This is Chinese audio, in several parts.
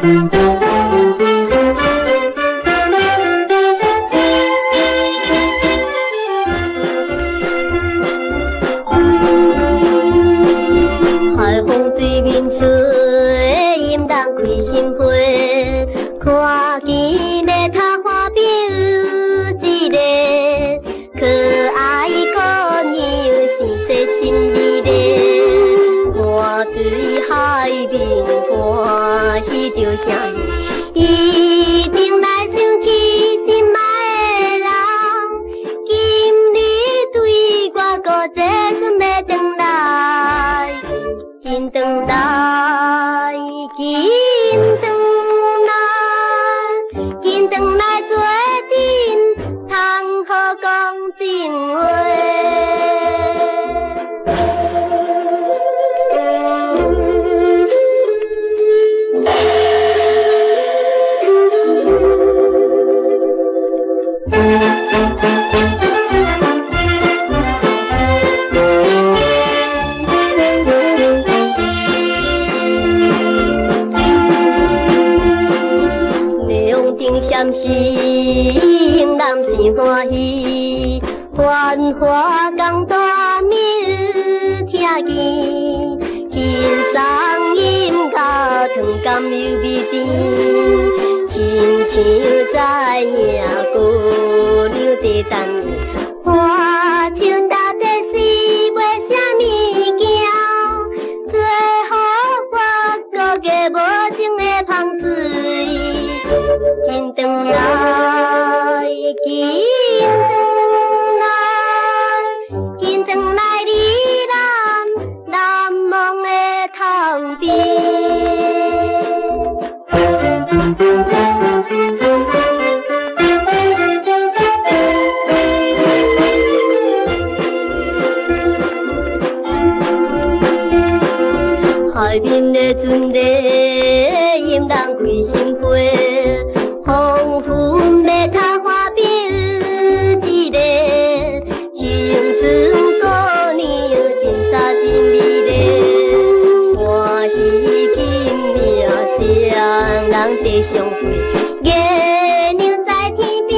海风对面吹，阴人开心飞，看见要他花表一个，可爱姑娘生出真美丽。我对海面欢喜着声，一定来想起心爱的人。今日对我搁这阵要转来。紧转来，紧转来，紧转来做阵，通好讲真话。暂时人是欢喜，繁华讲大名听见，轻松音乐糖甘又美甜，亲像知影姑娘在等，花树搭底是卖啥物件，最好我个无情的芳水。紧转来，紧转来，紧转来，你难忘的窗边。海面的船底，阴人开心飞。黄昏要他花表一个，青春姑娘真傻真美丽。欢喜今命双人在相会，月亮在天边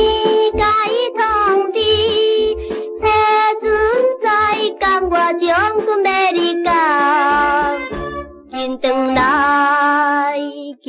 甲伊通知，迄阵再讲我将军要离家，紧转来紧。